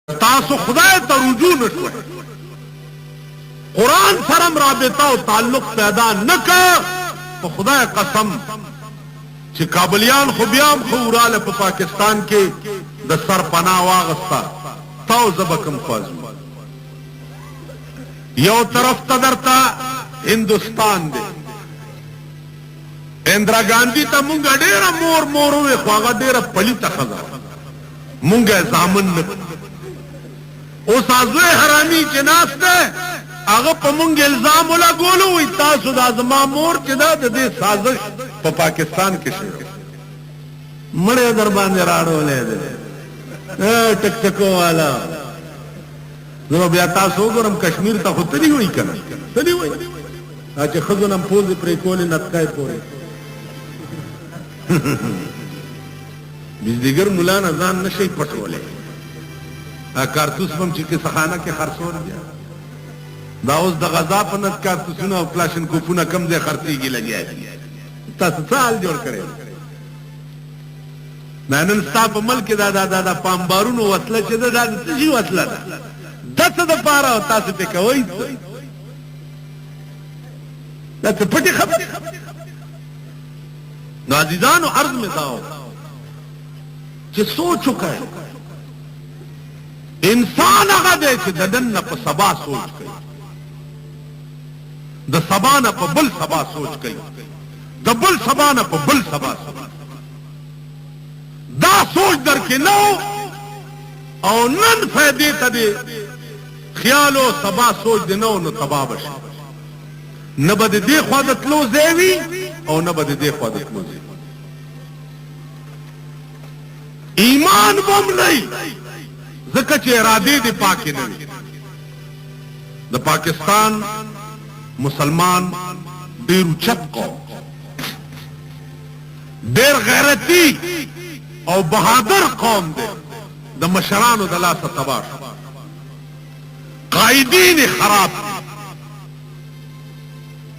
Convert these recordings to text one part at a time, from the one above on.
तासु खुदाए ता रुजू न शोए, कुरान सरम राबिता और ताल्लुक पैदा न कर तो खुदाए कसम कि काबलियान खुबियाम खुराल पाकिस्तान के द सरपना वागस्ता ताओ जबकम फाजू यो तरफ तदरता हिंदुस्तान दे इंदिरा गांधी ता मुंगा डेरा मोर मोर हुए ख्वागा डेरा पली तखजा मुंगा जामन न उस आज़वे हरामी के नास्ते आगे पमुंग इल्जाम उला गोलो हुई तासुद आजमा मोर के दा दे साजिश प पाकिस्तान के शेर मड़े दरबान राड़ो ले दे टक टको वाला जो बिया तासो गरम कश्मीर ता खुतरी हुई कना तली हुई आज खजनम पोज प्रे कोले नतकाय पोरे बिजलीगर मुलाना जान नशे पटोले कारतूस पम चिके सखाना के खरसोर दिया दाउस द गजा पनत कारतूसना प्लाशन को पुना कम दे खर्ची की लगे तत्साल जोड़ करे नानन स्टाप अमल के दादा दादा पामबारू नो वसला चे दादा जी वसला दस द पारा होता से ते कोई दस फटे खबर नाजिदान अर्ज में दाओ जे सो चुका है इंसान आगा दे चे ददन न प सबा सोच गई द सबा न प बुल सबा सोच गई द बुल सबा न प बुल सबा दा सोच दर के नो और नन फायदे तदे ख्यालो सबा सोच दे नो न तबाबश न बद दे ख्वादत लो जेवी और न बद दे ख्वादत लो जेवी ईमान बम नहीं ज़कच इरादे दे पाके नहीं द पाकिस्तान मुसलमान बेरुचत कौम देर गैरती और बहादुर कौम दे द मशरान दला सा तबाश कायदीन खराब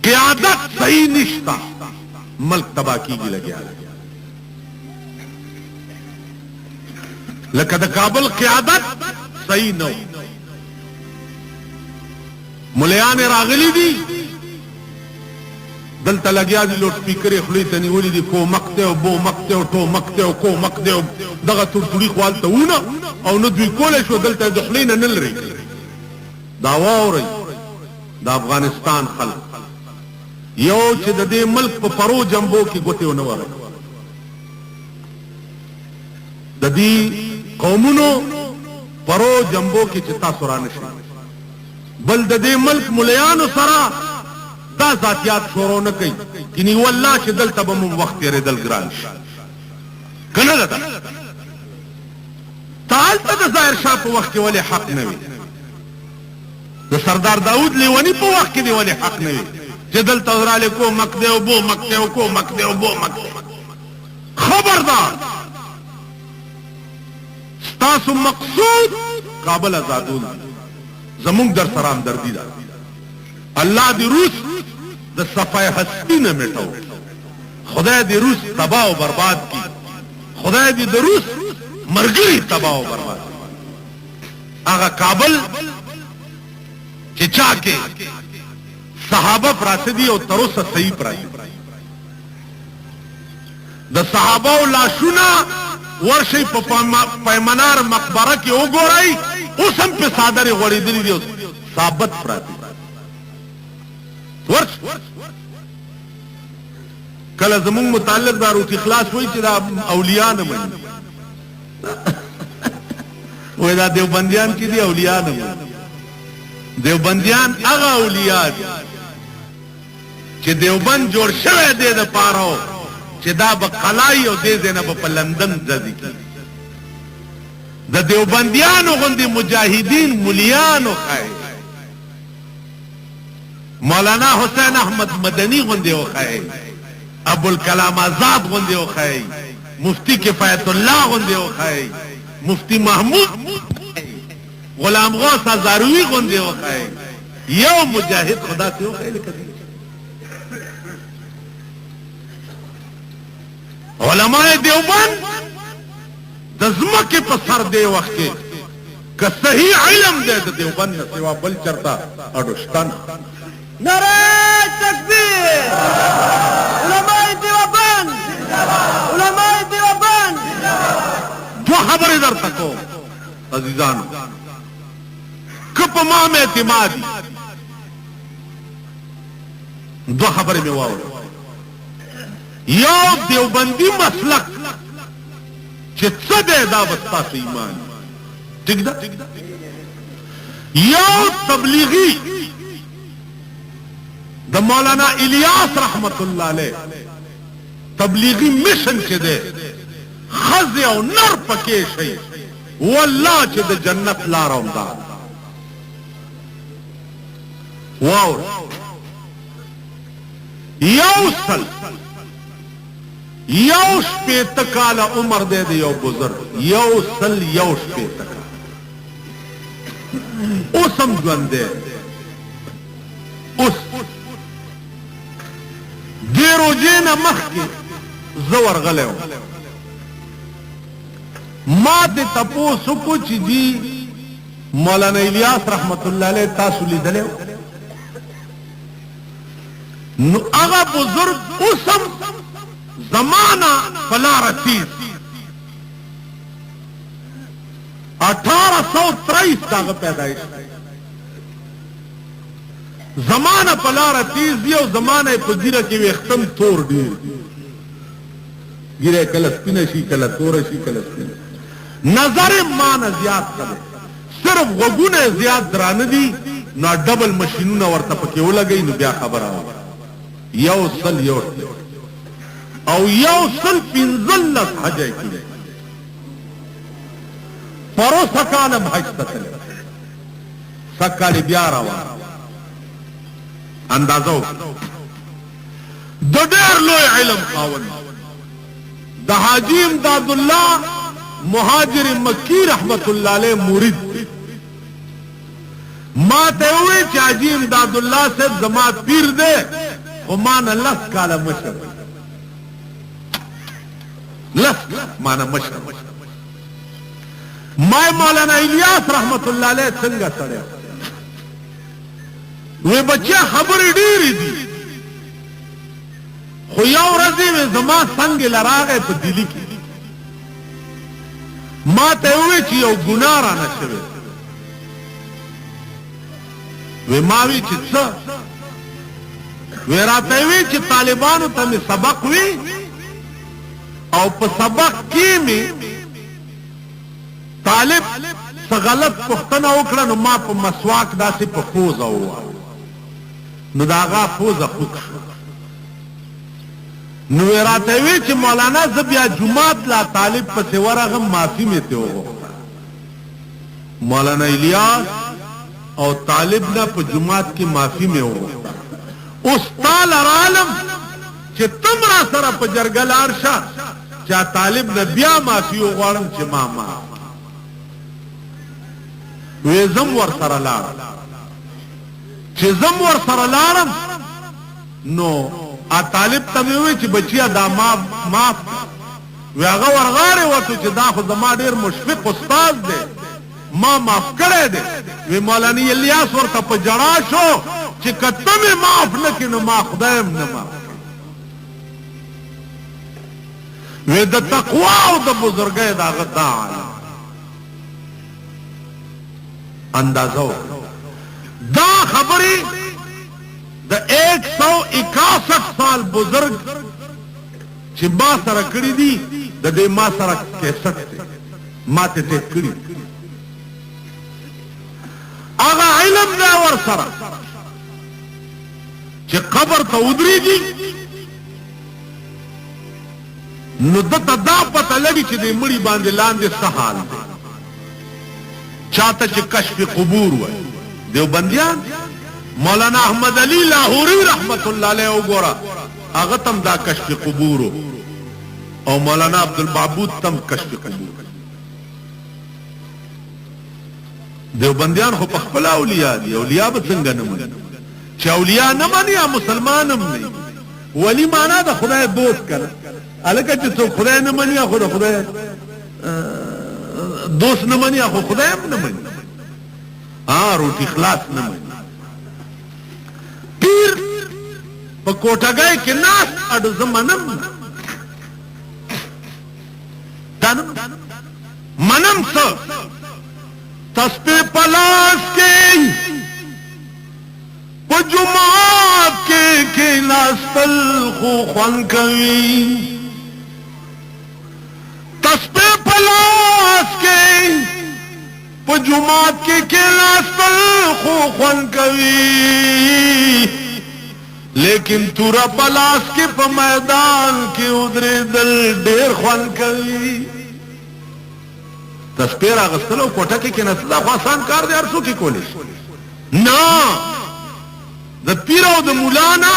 क़यादत सही निश्ता मल्क तबाह की लगे लकद काबल क़यादत सही न मुलियान रागली दी दलता लग्या दी लोड स्पीकर खुली तनी वली दी को मकते हो बो मकते हो टो मकते हो को मकते हो दगा तुड़ी ख्वाल तो ना और न दुई कोले शो दलता दखली न नल रही दावा हो रही दा अफगानिस्तान खल यो चे दे मुल्क प परो जंबो की गोते हो नवा ददी कौमुनो परो जंबो की चिता सुरानिश बल दे मुल्क मुलियान सरा दा जातियात छोरो न कई किनी वल्लाह चे दल तब हम वक्त तेरे दल ग्रांश कना लगा ताल तक जाहिर शाह पे वक्त वाले हक नवी तो सरदार दाऊद लेवनी पे वक्त के वाले हक नवी जे दल तवराले को मकदे हो बो मकदे हो को मकदे हो बो मकदे खबरदार तासु मकसूद काबल आजादून जमुंग दर सराम दर्दी दा अल्लाह दी रूस द सफाए हस्ती न मिटाओ खुदा दी रूस तबाह और बर्बाद की खुदा दी रूस मरगरी तबाह और बर्बाद आगा काबल चिचा के सहाबा प्रासदी और तरोसा सही प्राई द सहाबा लाशुना वर्षी पैमनार मकबरा के ओगोराई उसम पे सादर गोड़ी दिली दियो साबत प्राती वर्ष कल जमुंग मुताल्लिक दारू की खलास हुई चिदा औलिया न बनी वो दा देवबंदियान की दी औलिया न बनी देवबंदियान अगा औलिया चे देवबंद जोड़ शवे दे द पारो चिदा बकलाई और दे देना ब लंदन जदी की द देवबंदियान गुंदी मुजाहिदीन मुलियान खाए मौलाना हुसैन अहमद मदनी गुंदे खाए अबुल कलाम आजाद गुंदे खाए मुफ्ती किफायतुल्लाह गुंदे खाए मुफ्ती महमूद गुलाम गौस हजारुई गुंदे खाए यो मुजाहिद खुदा से खाए कभी उलमाए देवबंद दजमा के पसर दे वक्त که صحیح علم دے د دیوبند نه سوا بل چرتا اډوشتن. نعرہ تکبیر، علماء دیوبند، علماء دیوبند. دو خبرې درته کوم عزیزانو، که په ما مې اعتمادي دو خبرې مې واورې. یو دیوبندی مسلک چې څه دی دا به ستاسو ایمان ټیک ده. یو تبلیغی د مولانا الیاس رحمت الله علیه تبلیغی مشن چې دی خزه او نر پکې شي والله چې د جنت لار اومدا. واو یو شپېته کاله عمر دی د یو بزرګ، یو شپېته کاله اوس هم ژوند دی. اوس دې روژې نه مخکې زه ورغلی وم، ما ته تپوس وکړو چې جی مولانا الیاس رحمت الله علیه تاسو لیدلی و؟ نو هغه بزرګ اوس هم زمانہ پلار تیز 1823 داغه پیدایش زمانہ پلار تیز دی او زمانہ په ګیره کې وختم تور دی، ګیره کله سپینه شي کله تور شي کله سپینه. نظر مان زیات کړي، صرف غوګونه زیات درانه دي، نو ډبل ماشینونه ورته پکې ولګي نو بیا خبره یو او یو سل پینزلس حجه کی پرو سکانم حج تتلی سکالی بیا روان اندازو دو دیر لوی علم خاون دا حاجی امداد اللہ مہاجر مکی رحمت اللہ علیہ مرید ما تیوی چی حاجی امداد اللہ سے زمات پیر دے ومان لس کالا مشر لس مانا مشر مائی مولانا الیاس رحمت اللہ علیہ سنگا سڑے وی بچے خبری ڈیری دی خو یو رضی وی زمان سنگ لراغے پا دلی کی ما تیوی چی یو گناہ رانا شوے وی ماوی چی سا وی راتوی چی طالبانو تا می سبق وی او په سبق کې می طالب څه غلط پوښتنه وکړه نو ما په مسواک داسې په پوزه ووایه نو د هغه پوزه خوږ شو نو یې راته وی چې مولانا زه بیا جومات لا طالب پسې ورغم معافي مې ترې وغوښته مولانا الیاس او طالب نه په جومات کې معافي مې وغوښته اوس تا لرالم چې تم را سره په جرګه لاړ شه چا طالب نه بیا معافي وغواړم چې ما وی زم ور سره لاړم چې زم ور سره لاړم نو ا طالب ته مې وی چې بچیا دا معاف وی هغه ورغاړې وته چې دا خو زما ډېر مشفق استاد دی ما معاف کړی دی وی مولانا الیاس ورته په جړا شو چې که ته مې معاف نه کړې نو ما خدای هم نه معاف وی د تقوا او د بزرګۍ د هغه دا اندازو دا خبرې د 161 سال بزرگ چې ما سره کړي دي د دې ما سره کیسټ ما ته کړي هغه علم دا ور سره چې قبر ته ودرېږي نو دته دا پته لګي چې د مړي باندې لاندې څه حال دی چاته چې کشف قبور وای دیوبندیان مولانا احمد علی لاہوری رحمت اللہ علیہ وګوره هغه تم دا کشف قبور او مولانا عبدالمعبود تم کشف قبور دیوبندیان خو په خپل اولیاء دي اولیاء به څنګه نه مني چې اولیاء نه مني مسلمان هم نه ولی معنا د خدای دوست کړه الکه چې څوک خدای نه مني خو د خدای दोस्त न मनी आखो खुदा न मनी हाँ रोटी खलास न मनी पीर कोटा गए कि नास अड जमनम मनम स तस्पे पलास के जुमात के नास्तल खो ख्वान कवी तस्पे पलास के जुमात के नास्तल खो ख्वान कवी लेकिन तुरा पलास के प मैदान के उधरे दल डेर ख्वान कवी तस्पेर अगस्तलो कोठा के नसदा आसान कार दे अरसों की कोलिश ना द पीरो द मुलाना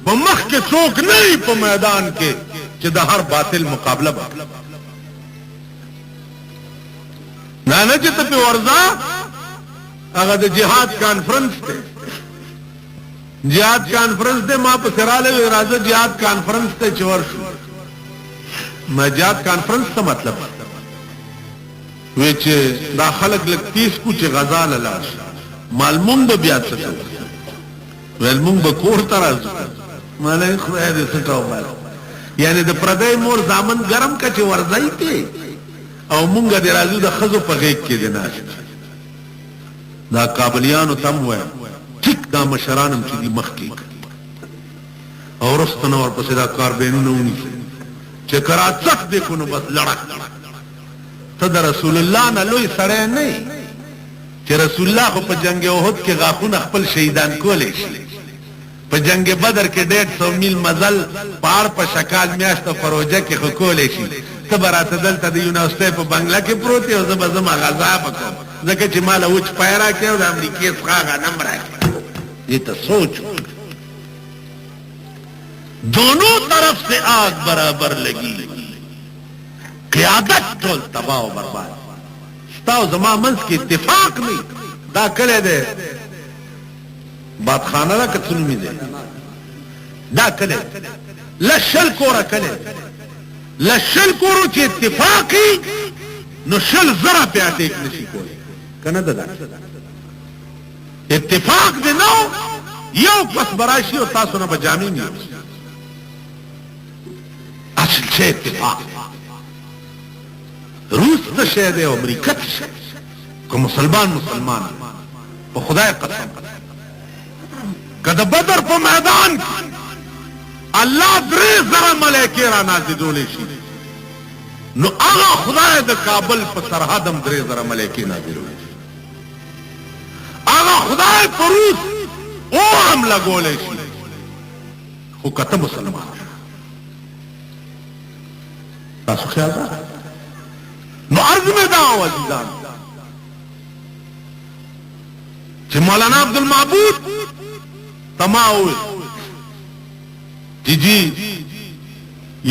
बमख के चौक नहीं प मैदान के कि द हर बातिल मुकाबला बा नाना जित पे वर्जा अगर द जिहाद कॉन्फ्रेंस थे जिहाद कॉन्फ्रेंस दे मां पर सिराले राजा जिहाद कॉन्फ्रेंस थे चोर मैं जिहाद कॉन्फ्रेंस का मतलब वे दाखलक लग 30 कुछ गजाल अलाश मालमुंग ब्याज सको वेलमुंग बकोर तराज माने खुदा दे सटाओ माल यानी द प्रदय मोर जामन गरम का चे वरजाई थे और मुंगा दे राजू द खजो पगेक के देना दा काबलियान तम हुआ ठीक दा मशरानम चीदी मखकी और उस्तन और पसेदा कारबेनू नूनी चे करा चक देखो न बस लड़क तद रसूलुल्लाह न लोई सड़े नहीं कि रसूलुल्लाह को पर जंग ओहद के गाखुन अखपल शहीदान को ले पर जंग बदर के 150 मील मजल पहाड़ पर शकाल में आश्ता फरोजा के को ले तब रातदल तदीना उसते पर बंगला के प्रोते हो जब जमा गजा पको जके चिमाला उच पैरा के और अमेरिकी खागा नंबर है ये तो सोचो दोनों तरफ से आग बराबर लगी क़यादत टोल तबाह बर्बाद स्ताव जमा मंस की इत्तिफाक नहीं दा करे दे बात खाना ला कतुलमी दे दा करे लशल कोरा करे लशल कोरो की इत्तिफाकी नो शल जरा पे आते एक नशी कोई कना दा इत्तिफाक दे नो यो बस बराशी और तासो ना बजामी नहीं असल छे इत्तिफाक रूस तो शहद है अमरीका को मुसलमान मुसलमान वो खुदा कसम कद बदर पर मैदान अल्लाह द्रे जरा मलैके राना दिदोले शी नो आगा खुदा द काबल पर सरहदम द्रे जरा मलैके ना दिरोले आगा खुदा पर रूस ओ हम लगोले शी वो कत मुसलमान तासु ख्याल रहा नो अर्ज में दाओ अजीजान कि मौलाना अब्दुल महबूब तमाओ जी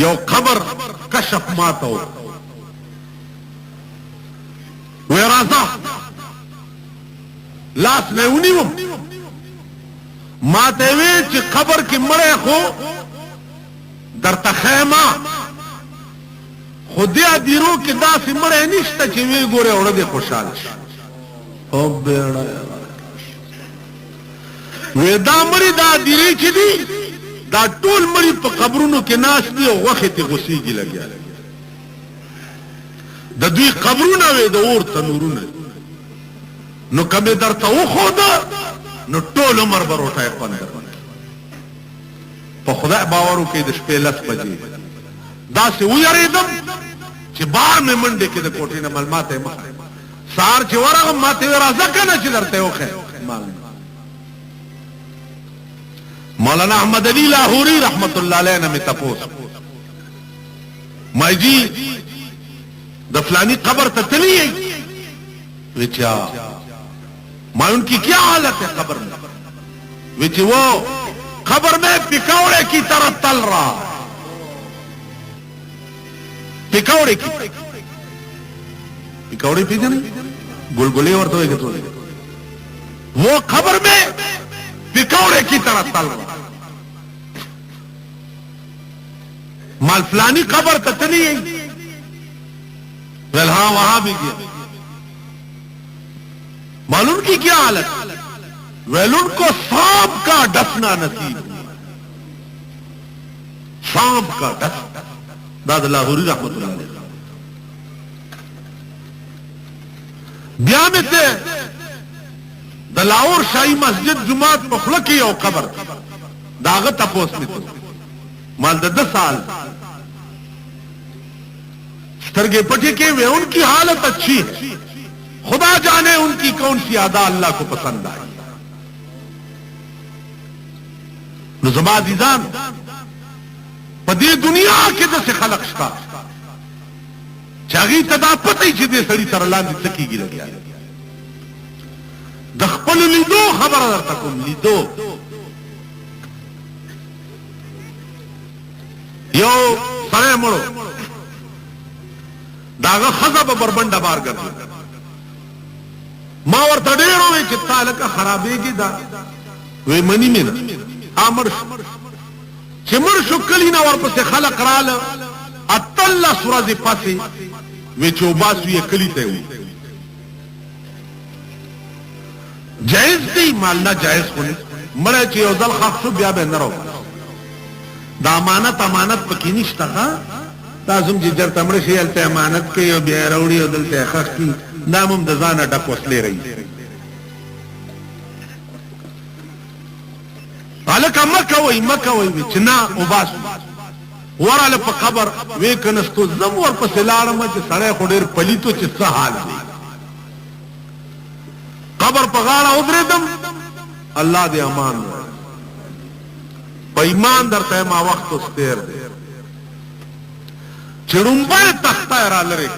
यो खबर कशफ मातो वे राजा लाश में उन्हीं माते वे खबर की मरे हो दर तखैमा खुदिया दीरो के दास मरे निश्ता वे गोरे उड़दे खुशहाल वे दा मरी दा दीरी दी दा टोल मरी पर कब्रों के नाश दी और वक्त गुस्सी की लग गया दुई कब्रों ना वे और तनूरू ने नो कमे दर तो वो खोदा नो टोल उमर बर उठाए पंदर पर खुदा बावरों के दिश पे लस बजी दा से उयारे दम कि बार में मंडे के कोठी न मल माते सार चिवरा माते राजा का न चिदरते हो खे मौलाना अहमद अली लाहौरी रहमतुल्लाह अलैह ने तपोस मैं जी दफलानी खबर तली विचा मैं उनकी क्या हालत है खबर में विच वो खबर में पिकौड़े की तरफ तल रहा पिकौड़े की पिकौड़े पी नहीं गुलगुले और तो वो खबर में पिकौड़े की तरफ तल रहा माल फलानी खबर तली वेल हाँ वहां भी गया। मालूम की क्या हालत? वेल उनको सांप का डसना नसीब हुआ। सांप का डस दादा लाहौरी रहमतुल्लाह अलैह ब्याह में थे द लाहौर शाही मस्जिद जुमात पखल की और कबर दागत अपोस में थे माल 10 साल सरगे पटे के वे उनकी हालत अच्छी है। खुदा जाने उनकी कौन सी अदा अल्लाह को पसंद आई। नुज़बादीजान पदी दुनिया के जैसे खलक का चागी तदा पता ही दे सड़ी तरला सकी गिर गया दखपल लीदो खबर तक लीदो यो सरे मुड़ो दागा खजा बरबंडा बार कर मां और तडेरो में चित्ता लका खराबेगी दा वे मनी में ना आमर चिमर शुक्ली ना और पसे खलक राल अतल्ला सुराज पासे वे चौबास हुई कली तय हुई जायज नहीं मालना जायज होने मरे चे दल खासु ब्या बे न रहो दा अमानत पकी निश्ता का ताजुम जिजर तमरे से अलते अमानत के यो ब्या रौड़ी दल ते खख की नामुम दजाना डकोस ले रही अलका मक्का वही चना उबास वराले पे खबर वे कनस्तो जम और पे लाड़म च सड़े खोडेर पलितो च हाल दे खबर पगाड़ा उधरे दम अल्लाह दे अमान बेईमान दर तयमा वक्त उस्तेर दे चिड़ुम्बे तख्ता रालरे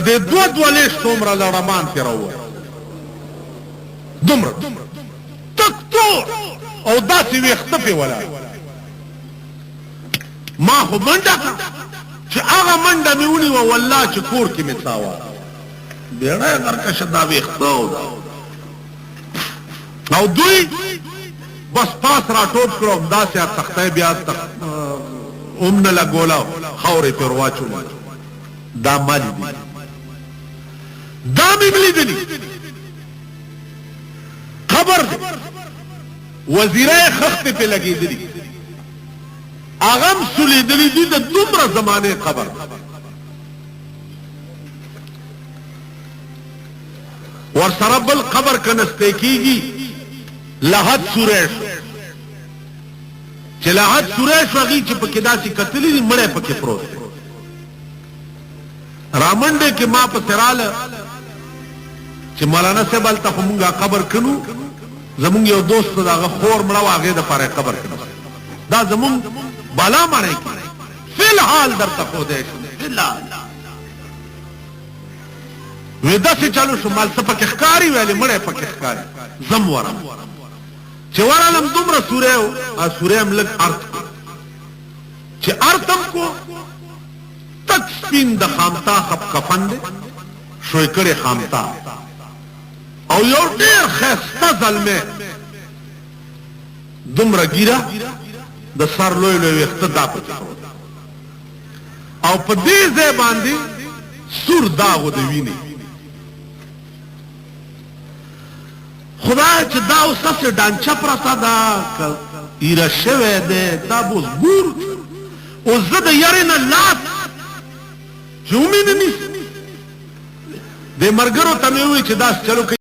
दे द्वले सोमरा लड़मान तेरा हुआ दुम्र तक तो औदा सी वेख्त पे वाला मां हो मंडा का आगा मंडा में उनी व वल्ला चकोर की मिसावा बेड़ा घर का शदा वेख्तो औ दुई बस पास राटोप करो दा से तख्ते ब्या तक उमन लगोला खौरे पर वाचू दा माली दी दा मिली दली खबर वजीरे खख्ते पे लगी दली आगम सुली दली दी तो दुमरा जमाने खबर और सरबल खबर कनस्ते कीगी लहद सुरेश चलाहद सुरेश वगी चिपकिदासी कतली मड़े पके प्रोत रामंडे के मां पर सिराल मौलाना से बलता मुंगा खबर कनू जमुंग यो दोस्त दागा खोर मड़ाव आगे दफारे खबर कनू दा जमुंग बाला माने फिलहाल दर तक देश फिलहाल वेदा से चालू शुमाल सपकहकारी वाले मड़े पकहकारी जमवारा चेवारालम दुमरा सूर्यम लग अर्थ को चे अर्थम को तक स्पिन द खामता खप कफन दे शोयकड़े खामता और यो डेर खैस्ता जल में दुमरा गिरा द सर लोई लोई इख्तदा पर और पदीजे बांधी सुर दागो देवीने खुदा च दा उससे डांचा प्रसा दा इरा शेवे दे ताबुस गुर उज्जत यारे न लात जूमी ने दे मरगरो तमे हुई च दास चलो